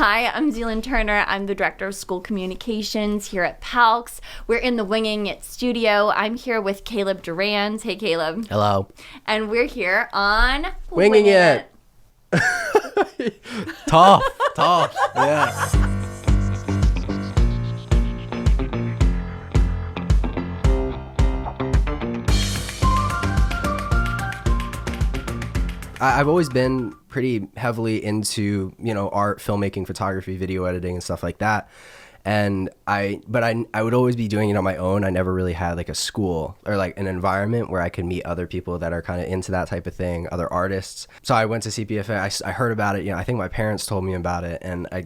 Hi, I'm Zealand Turner. I'm the Director of School Communications here at PALCS. We're in the Winging It studio. I'm here with Caleb Doranz. Hey, Caleb. Hello. And we're here on Winging It. Tough, yeah. I've always been pretty heavily into, art, filmmaking, photography, video editing, and stuff like that. And I would always be doing it on my own. I never really had like a school or like an environment where I could meet other people that are kind of into that type of thing, other artists. So I went to CPFA. I heard about it. I think my parents told me about it, and I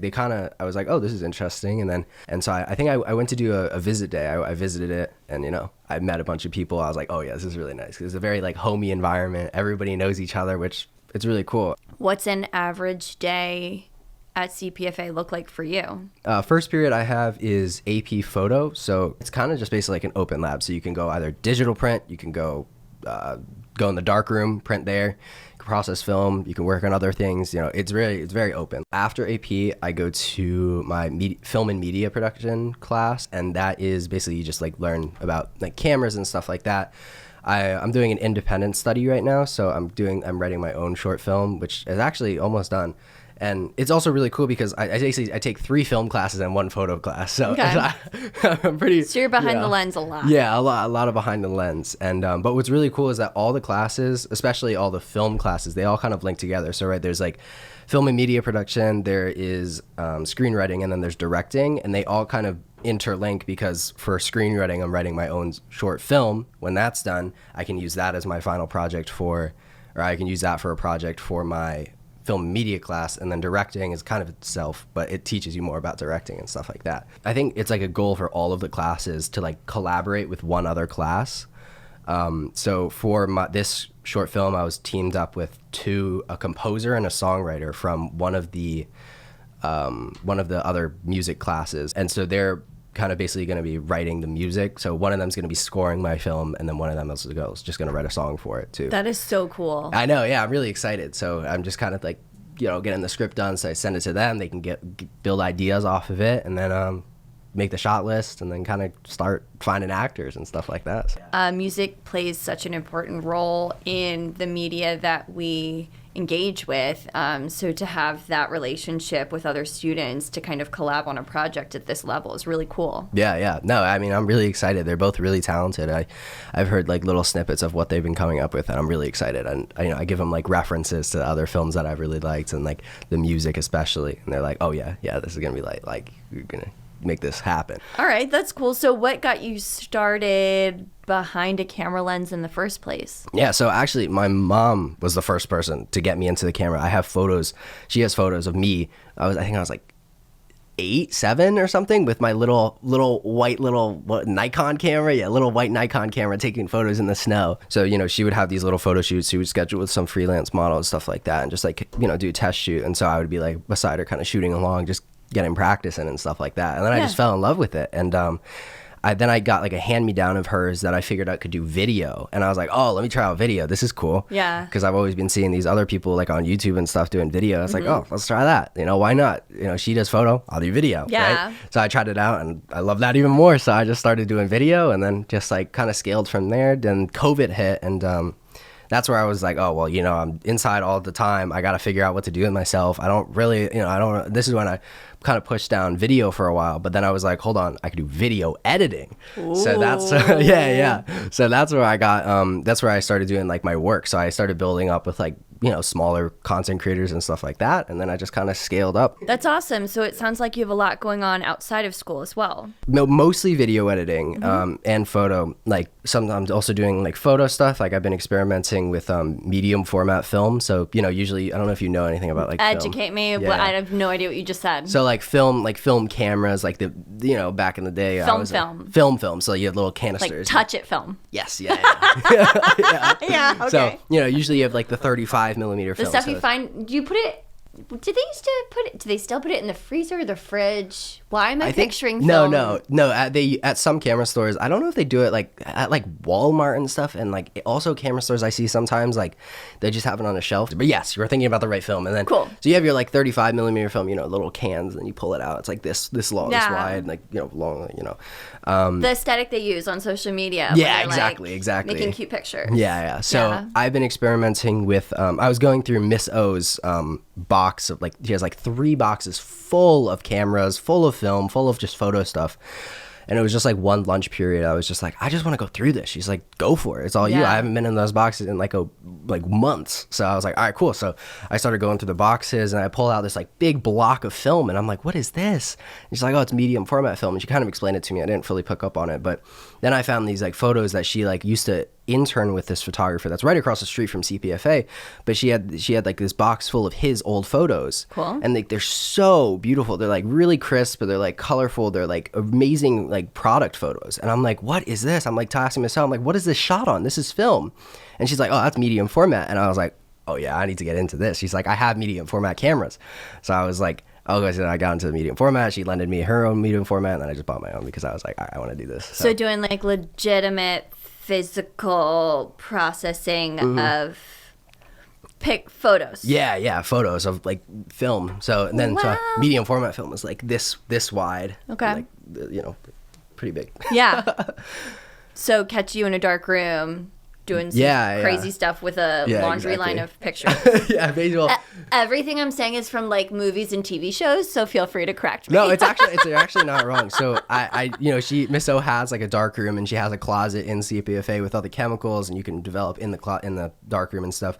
was like, oh, this is interesting. And so I think I went to do a visit day. I visited it, and I met a bunch of people. I was like, oh yeah, this is really nice. It's a very like homey environment. Everybody knows each other, which it's really cool. What's an average day at CPFA look like for you? First period I have is AP photo. So it's kind of just basically like an open lab. So you can go either digital print, you can go in the dark room, print there, you can process film, you can work on other things. It's very open. After AP, I go to my film and media production class, and that is basically you just like learn about like cameras and stuff like that. I'm doing an independent study right now, so I'm writing my own short film, which is actually almost done. And it's also really cool because I take 3 film classes and 1 photo class. So okay. I'm pretty. So you're behind the lens a lot. Yeah, a lot of behind the lens. And but what's really cool is that all the classes, especially all the film classes, they all kind of link together. So right there's like film and media production, there is screenwriting, and then there's directing, and they all kind of interlink because for screenwriting, I'm writing my own short film. When that's done, I can use that as my final project I can use that for a project for my film and media class. And then directing is kind of itself, but it teaches you more about directing and stuff like that. I think it's like a goal for all of the classes to like collaborate with one other class. So for this short film, I was teamed up with a composer and a songwriter from one of the other music classes. And so they're kind of basically going to be writing the music. So one of them's going to be scoring my film, and then one of them is just going to write a song for it too. That is so cool. I know. Yeah. I'm really excited. So I'm just kind of like, getting the script done. So I send it to them. They can build ideas off of it, and then, make the shot list, and then kind of start finding actors and stuff like that. Music plays such an important role in the media that we engage with. So to have that relationship with other students to kind of collab on a project at this level is really cool. Yeah. No, I mean, I'm really excited. They're both really talented. I've heard like little snippets of what they've been coming up with, and I'm really excited. And I give them like references to other films that I've really liked, and like the music especially. And they're like, oh yeah, this is gonna be like you're gonna make this happen. All right, that's cool. So what got you started behind a camera lens in the first place? Yeah, so actually my mom was the first person to get me into the camera. I have photos. She has photos of me. I think I was like 8, 7 or something with my little white Nikon camera. Yeah, little white Nikon camera taking photos in the snow. So, she would have these little photo shoots. She would schedule with some freelance model and stuff like that, and just like, do a test shoot. And so I would be like beside her kind of shooting along, just getting practice in and stuff like that. And then I just fell in love with it. And then I got like a hand-me-down of hers that I figured out could do video. And I was like, oh, let me try out video. This is cool. Yeah. Because I've always been seeing these other people like on YouTube and stuff doing video. I was like, oh, let's try that. Why not? She does photo, I'll do video. Yeah. Right? So I tried it out, and I love that even more. So I just started doing video, and then just like kind of scaled from there. Then COVID hit, and that's where I was like, oh, well, I'm inside all the time. I got to figure out what to do with myself. I don't really, this is when I kind of pushed down video for a while, but then I was like, hold on, I could do video editing. Ooh. So that's, yeah. So that's where I started doing like my work. So I started building up with like, smaller content creators and stuff like that. And then I just kind of scaled up. That's awesome. So it sounds like you have a lot going on outside of school as well. No, mostly video editing and photo. Like sometimes also doing like photo stuff. Like I've been experimenting with medium format film. So, usually, I don't know if you know anything about like Educate film. Me. Yeah. But I have no idea what you just said. So like film cameras, like back in the day. Film. So you have little canisters. Like touch it film. Yes. Yeah. Yeah. Okay. So, usually you have like the 35mm film. The stuff you find, do you put it Do they used to do they still put it in the freezer or the fridge? Why am I picturing no, film? no. At some camera stores, I don't know if they do it like at like Walmart and stuff, and like also camera stores I see sometimes like they just have it on a shelf. But yes, you're thinking about the right film, and then Cool. So you have your like 35 millimeter film, little cans, and you pull it out. It's like this long, this wide, like long, The aesthetic they use on social media. Yeah, when they're, exactly. Making cute pictures. Yeah. So Yeah. I've been experimenting with. I was going through Miss O's box of like she has like 3 boxes full of cameras, full of film, full of just photo stuff. And it was just like one lunch period. I was just like, I just want to go through this. She's like, go for it. It's all you. Yeah. I haven't been in those boxes in like months. So I was like, all right, cool. So I started going through the boxes and I pulled out this like big block of film and I'm like, what is this? And she's like, oh, it's medium format film. And she kind of explained it to me. I didn't fully pick up on it, but then I found these like photos that she like used to intern with this photographer that's right across the street from CPFA, but she had like this box full of his old photos. Cool. And like they're so beautiful. They're like really crisp, but they're like colorful. They're like amazing like product photos. And I'm like, what is this? I'm like asking myself, I'm like, what is this shot on? This is film. And she's like, oh, that's medium format. And I was like, oh yeah, I need to get into this. She's like, I have medium format cameras. So I was like, oh, so I got into the medium format. She lended me her own medium format, and then I just bought my own because I was like, I want to do this. So doing like legitimate physical processing of pick photos. Yeah, photos of like film. So and then Wow. so medium format film is like this wide. Okay. Like pretty big. Yeah. So catch you in a dark room doing some crazy stuff with a laundry line of pictures. Yeah, basically. Everything I'm saying is from like movies and TV shows, so feel free to correct me. No, it's actually not wrong. So I Miss O has like a dark room and she has a closet in CPFA with all the chemicals and you can develop in the dark room and stuff.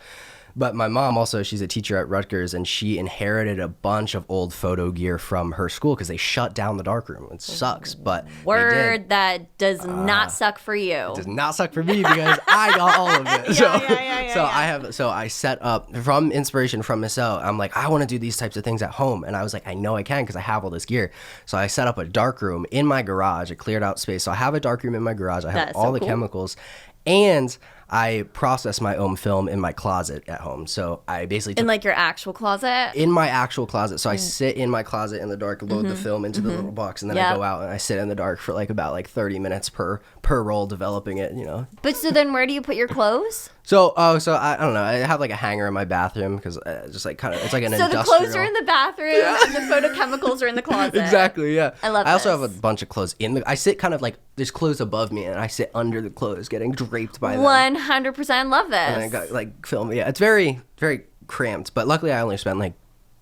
But my mom also, she's a teacher at Rutgers, and she inherited a bunch of old photo gear from her school because they shut down the darkroom. It sucks, but they did. That does not suck for you. It does not suck for me because I got all of it. So I set up from inspiration from Miss O. I'm like, I want to do these types of things at home, and I was like, I know I can because I have all this gear. So I set up a dark room in my garage, a cleared out space. So I have a dark room in my garage. I have That's all so the cool. chemicals, and I process my own film in my closet at home. So I basically In like your actual closet? in my actual closet. So I sit in my closet in the dark, load the film into the little box, and then I go out and I sit in the dark for like about like 30 minutes per roll developing it, But so then where do you put your clothes? So I don't know. I have like a hanger in my bathroom because just like kind of, it's like an So industrial. the clothes are in the bathroom and the photochemicals are in the closet. Exactly, yeah. I love I also this. have a bunch of clothes I sit kind of like, there's clothes above me and I sit under the clothes getting draped by them. 100% love this. And I got like film. Yeah, it's very, very cramped. But luckily I only spent like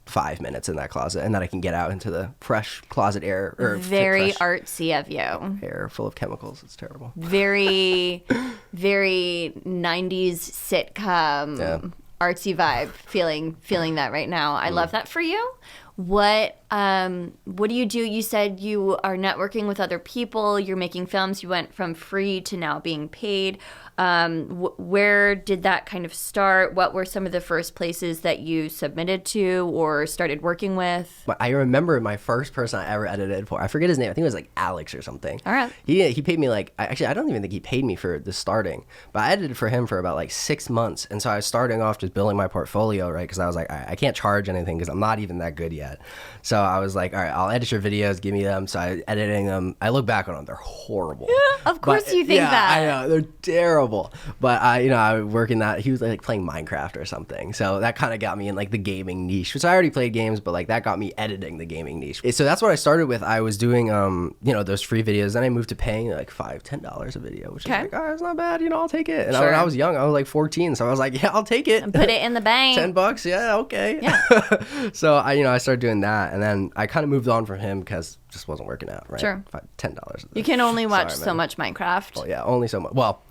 5 minutes in that closet and then I can get out into the fresh closet air. Or Very fresh artsy of you. air full of chemicals. It's terrible. Very, very 90s sitcom artsy vibe. Feeling that right now. I love that for you. What do you do? You said you are networking with other people. You're making films. You went from free to now being paid. Where did that kind of start? What were some of the first places that you submitted to or started working with? But I remember my first person I ever edited for. I forget his name. I think it was like Alex or something. All right. He paid me like, actually I don't even think he paid me for the starting, but I edited for him for about like 6 months. And so I was starting off just building my portfolio, right? Because I was like, I can't charge anything because I'm not even that good yet. So I was like, all right, I'll edit your videos, give me them. So I editing them. I look back on them, they're horrible. Of course you think that. I know, they're terrible. But I work in that. He was like playing Minecraft or something. So that kind of got me in like the gaming niche, which I already played games, but like that got me editing the gaming niche. So that's what I started with. I was doing, those free videos. Then I moved to paying like $5-10 a video, which is like, oh, it's not bad. I'll take it. And Sure. when I was young, I was like 14. So I was like, yeah, I'll take it. And put it in the bank. $10. Yeah. Okay. Yeah. So I started doing that. And then I kind of moved on from him because it just wasn't working out. Right. Sure. $10. You can only watch Sorry, so man. much Minecraft. Well, yeah, only so much. Well,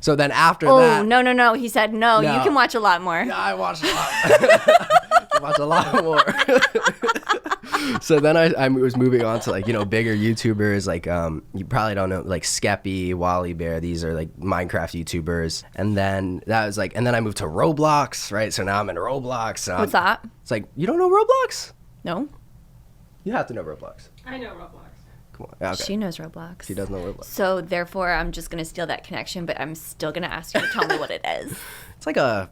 so then after Oh, that. no. He said no. No. You can watch a lot more. Yeah, I watched a lot. I watched a lot more. So then I was moving on to like, bigger YouTubers. Like, you probably don't know, like Skeppy, Wally Bear. These are like Minecraft YouTubers. And then that was like, and then I moved to Roblox, right? So now I'm in Roblox. What's that? It's like, you don't know Roblox? No. You have to know Roblox. I know Roblox. Come on. Okay. She knows Roblox. She does know Roblox. So therefore, I'm just gonna steal that connection, but I'm still gonna ask you to tell me what it is. It's like a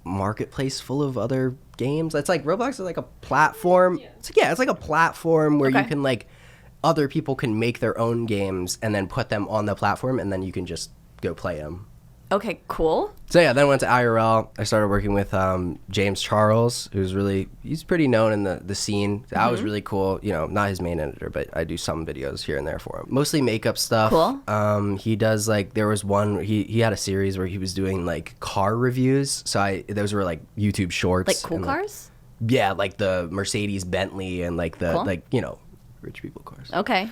marketplace full of other games. It's like Roblox is like a platform. It's like a platform where you Okay. can like other people can make their own games and then put them on the platform, and then you can just go play them. Okay, cool. So yeah, then I went to IRL. I started working with James Charles, he's pretty known in the scene. That was really cool. You know, not his main editor, but I do some videos here and there for him. Mostly makeup stuff. Cool. He does like, there was one, he had a series where he was doing like car reviews. So those were like YouTube shorts. Like cool and, cars? Yeah, like the Mercedes Bentley and like the, Cool. like, you know, rich people cars. Okay.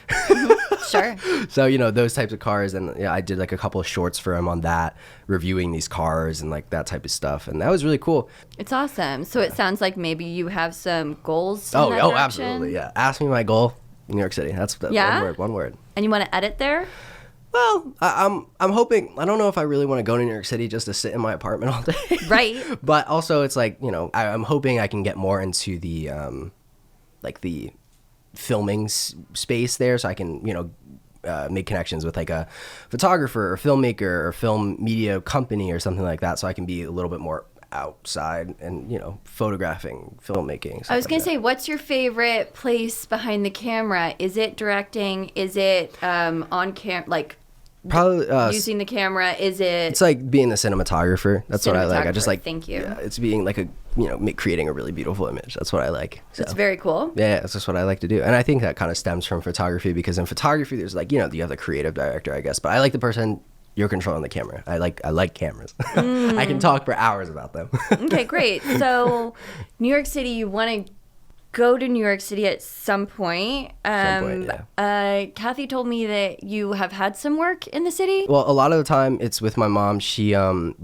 Sure. So, you know, those types of cars. And yeah, I did like a couple of shorts for him on that, reviewing these cars and like that type of stuff. And that was really cool. It's awesome. So it sounds like maybe you have some goals in that direction? Absolutely. Yeah. Ask me my goal. New York City. That's Yeah? one word. And you want to edit there? Well, I'm hoping, I don't know if I really want to go to New York City just to sit in my apartment all day. Right. But also it's like, you know, I'm hoping I can get more into the, like the filming space there, so I can, you know, make connections with like a photographer or filmmaker or film media company or something like that, so I can be a little bit more outside and, you know, photographing, filmmaking. I was going to say, what's your favorite place behind the camera? Is it directing? Is it on camera, like probably using the camera? Is it... It's like being the cinematographer. That's what I like. I just like, Thank you. Yeah, it's being like a, you know, creating a really beautiful image. That's what I like. So. It's very cool. Yeah, that's just what I like to do. And I think that kind of stems from photography, because in photography, there's like, you know, you have the creative director, I guess. But I like the person, you're controlling the camera. I like cameras. I can talk for hours about them. Okay, great. So New York City, you want to go to New York City at some point. Yeah. Kathy told me that you have had some work in the city. Well, a lot of the time it's with my mom. She's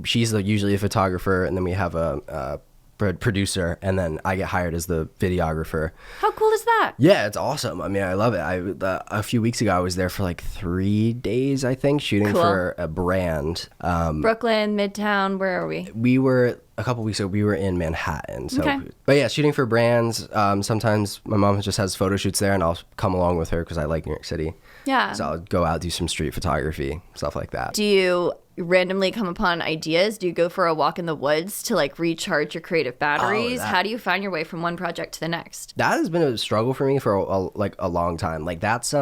usually a photographer, and then we have a producer, and then I get hired as the videographer. How cool is that? Yeah, it's awesome. I mean, I love it. A few weeks ago, I was there for like 3 days, I think, shooting Cool. for a brand. Brooklyn, Midtown, where are we? We were a couple weeks ago. We were in Manhattan. So, Okay. But yeah, shooting for brands. Sometimes my mom just has photo shoots there, and I'll come along with her because I like New York City. Yeah. So I'll go out, do some street photography, stuff like that. Do you randomly come upon ideas? Do you go for a walk in the woods to like recharge your creative batteries? How do you find your way from one project to the next? That has been a struggle for me for a long time. Like that's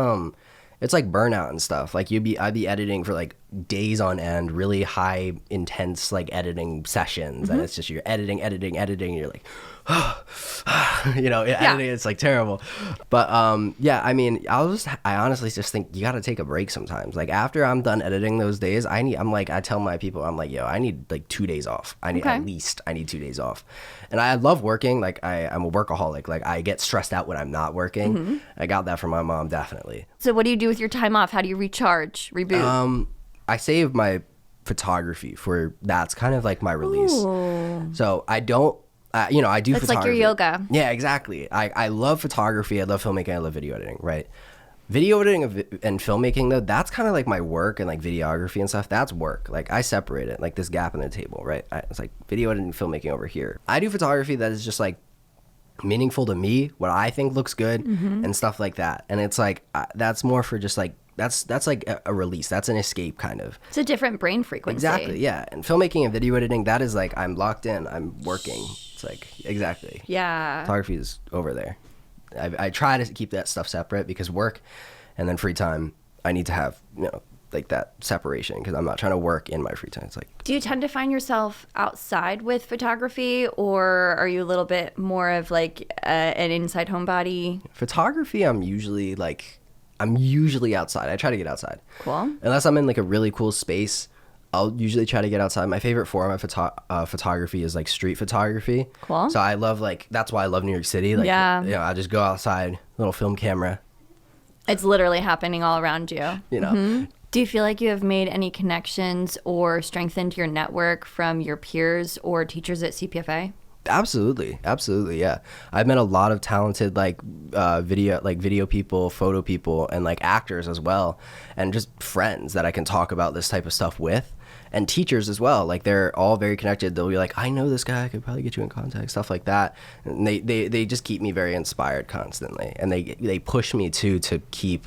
it's like burnout and stuff. Like I'd be editing for like days on end, really high intense like editing sessions, and it's just you're editing, and you're like, you know, editing, it's like terrible. But yeah, I mean, I honestly just think you got to take a break sometimes. Like after I'm done editing those days, I tell my people, I'm like, yo, I need like 2 days off. I need 2 days off. And I love working. Like I'm a workaholic. Like I get stressed out when I'm not working. I got that from my mom, definitely. So what do you do with your time off? How do you recharge, reboot? I save my photography for, that's kind of like my release. Ooh. So I don't, you know, I do It's photography. like your yoga. Yeah, exactly. I love photography. I love filmmaking. I love video editing, right? Video editing and filmmaking, though, that's kind of like my work, and like videography and stuff. That's work. Like I separate it, like this gap in the table, right? It's like video editing, filmmaking over here. I do photography that is just like meaningful to me, what I think looks good, and stuff like that. And it's like, that's more for just like, that's like a release. That's an escape, kind of. It's a different brain frequency. Exactly, yeah. And filmmaking and video editing, that is like, I'm locked in, I'm working. It's like, exactly. Yeah. Photography is over there. I try to keep that stuff separate, because work and then free time, I need to have, you know, like that separation, because I'm not trying to work in my free time. It's like, Do you tend to find yourself outside with photography, or are you a little bit more of like an inside homebody? photography, I'm usually outside. I try to get outside. Cool. Unless I'm in like a really cool space, I'll usually try to get outside. My favorite form of photography is like street photography. Cool. So I love that's why I love New York City. Like, Yeah. You know, I just go outside, little film camera, It's literally happening all around you. you know. Do you feel like you have made any connections or strengthened your network from your peers or teachers at CPFA? Absolutely, yeah. I've met a lot of talented video people, photo people, and like actors as well, and just friends that I can talk about this type of stuff with, and teachers as well. Like they're all very connected. They'll be like, I know this guy, I could probably get you in contact, stuff like that. And they just keep me very inspired constantly, and they push me to keep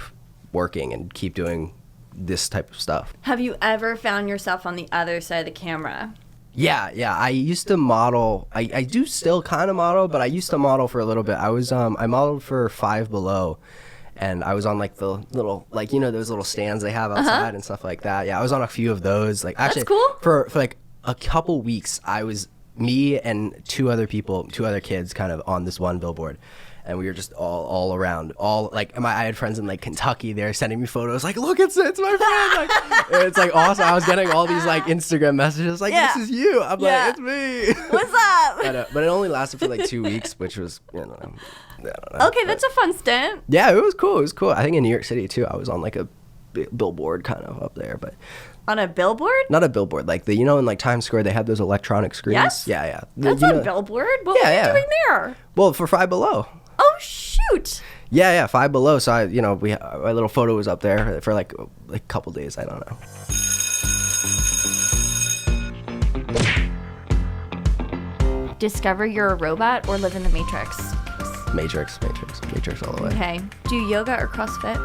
working and keep doing this type of stuff. Have you ever found yourself on the other side of the camera? Yeah. I used to model. I do still kind of model, but I used to model for a little bit. I modeled for Five Below, and I was on like the little, like, you know, those little stands they have outside and stuff like that. Yeah, I was on a few of those. Like, actually, That's cool. For like a couple weeks, I was me and two other kids kind of on this one billboard. And we were just all around, I had friends in like Kentucky. They were sending me photos, like, look, it's my friend. Like, and it's like awesome. I was getting all these like Instagram messages, like, this is you. I'm like, it's me. What's up? But it only lasted for like 2 weeks, which was, I don't know. Okay, that's a fun stint. Yeah, it was cool. I think in New York City too, I was on like a billboard kind of up there, but on a billboard? not a billboard. Like in like Times Square, they have those electronic screens. Yes. Yeah. That's a billboard. What were you doing there? Well, for Five Below. Oh shoot! Yeah, Five Below. So my little photo was up there for like a couple days. I don't know. Discover you're a robot or live in the Matrix. Matrix all the way. Okay. Do yoga or CrossFit?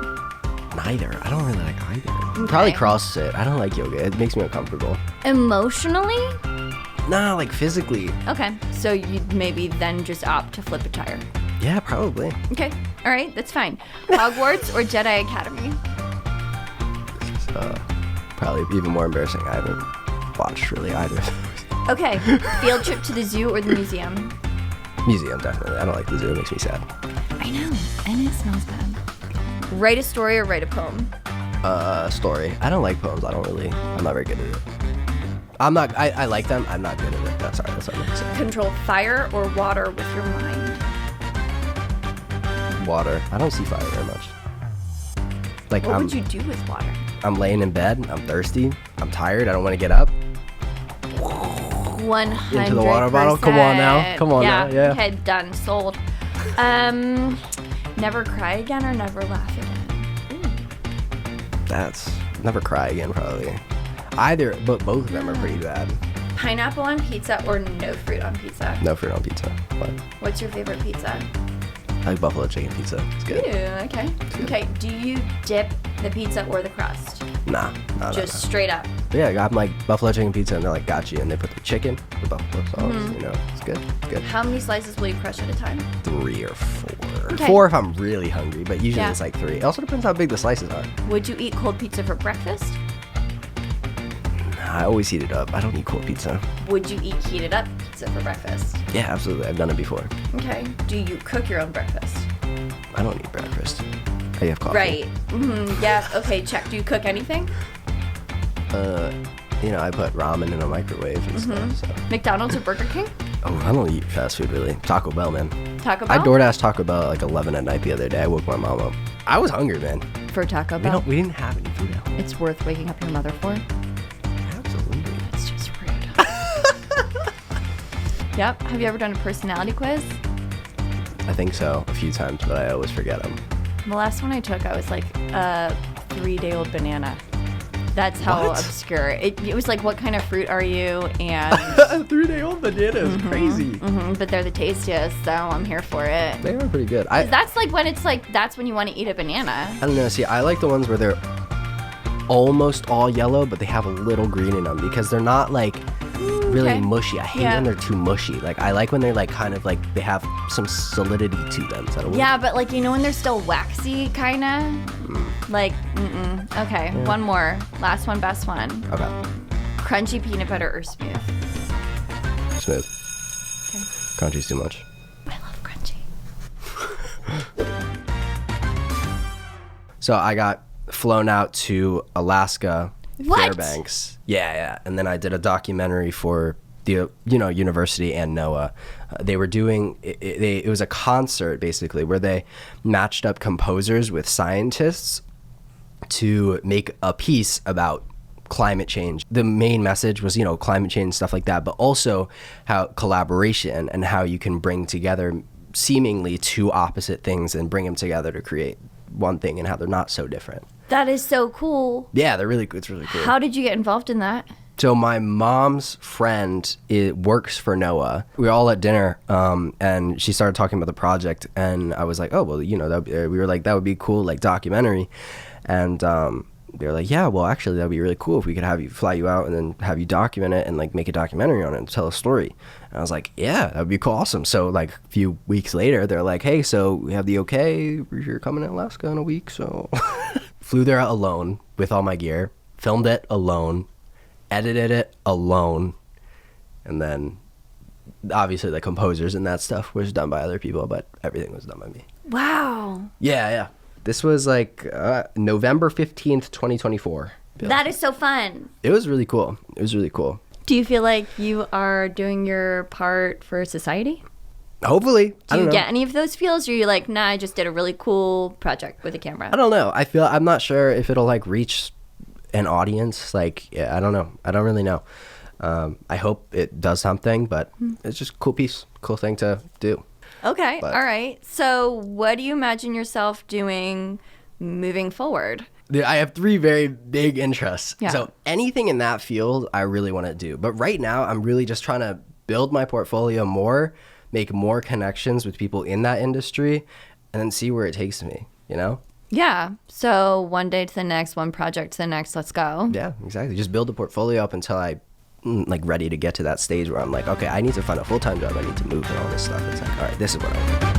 Neither. I don't really like either. Probably CrossFit. I don't like yoga. It makes me uncomfortable. Emotionally? Nah, like physically. Okay. So you'd maybe then just opt to flip a tire. Yeah, probably. Okay. All right. That's fine. Hogwarts or Jedi Academy? Probably even more embarrassing. I haven't watched really either of those. Okay. Field trip to the zoo or the museum? Museum, definitely. I don't like the zoo. It makes me sad. I know. And it smells bad. Write a story or write a poem? Story. I don't like poems. I'm not very good at it. I like them. I'm not good at it. That's what I'm going to say. Control fire or water with your mind? Water. I don't see fire very much. Like, What would you do with water? I'm laying in bed. I'm thirsty. I'm tired. I don't want to get up. 100%. Into the water bottle? Come on now. Yeah. Yeah. Okay, done. Sold. Never cry again or never laugh again? That's never cry again, probably. Either, but both of them are pretty bad. Pineapple on pizza or no fruit on pizza? No fruit on pizza. What? What's your favorite pizza? I like buffalo chicken pizza. It's good. Ooh, okay. Okay, do you dip the pizza or the crust? Nah. Just straight up. Yeah, I'm like buffalo chicken pizza, and they're like, got you. And they put the chicken, the buffalo sauce, it's good. It's good. How many slices will you crush at a time? 3 or 4. Okay. 4 if I'm really hungry, but usually Yeah. it's like 3. It also depends how big the slices are. Would you eat cold pizza for breakfast? I always heat it up. I don't eat cold pizza. Would you eat heated up pizza for breakfast? Yeah, absolutely. I've done it before. Okay. Do you cook your own breakfast? I don't eat breakfast. I have coffee. Right. Yeah. Okay, check. Do you cook anything? I put ramen in a microwave and stuff. So. McDonald's or Burger King? Oh, I don't eat fast food really. Taco Bell, man. Taco Bell? I DoorDash Taco Bell at like 11 at night the other day. I woke my mom up. I was hungry, man. For Taco Bell? We didn't have any food at home. It's worth waking up your mother for? Absolutely. It's just rude. Yep. Have you ever done a personality quiz? I think so a few times, but I always forget them. The last one I took, I was like a 3-day-old banana. That's how What? obscure. It was like, what kind of fruit are you? And 3-day-old banana is crazy. but they're the tastiest, so I'm here for it. They are pretty good. 'Cause that's like when it's like, that's when you want to eat a banana. I don't know. See, I like the ones where they're almost all yellow, but they have a little green in them because they're not like really okay. mushy. I hate Yeah. when they're too mushy. Like I like when they're like kind of like they have some solidity to them. Is that a word? Yeah, but like, when they're still waxy, kind of? Like, Okay, one more. Last one, best one. Okay. Crunchy peanut butter or smooth? Smooth. Okay. Crunchy's too much. I love crunchy. So I got flown out to Alaska, What? Fairbanks. Yeah. And then I did a documentary for the university and NOAA. They were doing it was a concert basically where they matched up composers with scientists to make a piece about climate change. The main message was, climate change, stuff like that, but also how collaboration and how you can bring together seemingly two opposite things and bring them together to create one thing and how they're not so different. That is so cool. Yeah, they're really good. It's really cool. How did you get involved in that? So my mom's friend works for NOAA. We were all at dinner, and she started talking about the project, and I was like, oh, well, we were like, that would be cool, like documentary. And they're like, yeah, well, actually, that'd be really cool if we could have you fly you out and then have you document it and like make a documentary on it and tell a story. And I was like, yeah, that would be cool, awesome. So like a few weeks later, they're like, hey, so we have the okay, you're coming to Alaska in a week. So flew there alone with all my gear, filmed it alone, edited it alone, and then obviously the composers and that stuff was done by other people, but everything was done by me. Wow. Yeah. This was like November 15th, 2024. That is so fun. It was really cool. Do you feel like you are doing your part for society? Hopefully. Do you get any of those feels, or are you like, nah, I just did a really cool project with a camera? I don't know. I'm not sure if it'll like reach an audience. Like, yeah, I don't know. I don't really know. I hope it does something, but it's just a cool thing to do. Okay. But, all right. So what do you imagine yourself doing moving forward? I have 3 very big interests. Yeah. So anything in that field, I really want to do. But right now, I'm really just trying to build my portfolio more, make more connections with people in that industry, and then see where it takes me, you know? Yeah. So one day to the next, one project to the next, let's go. Yeah, exactly. Just build the portfolio up until I like ready to get to that stage where I'm like, okay, I need to find a full-time job. I need to move and all this stuff. It's like, all right, this is what I want.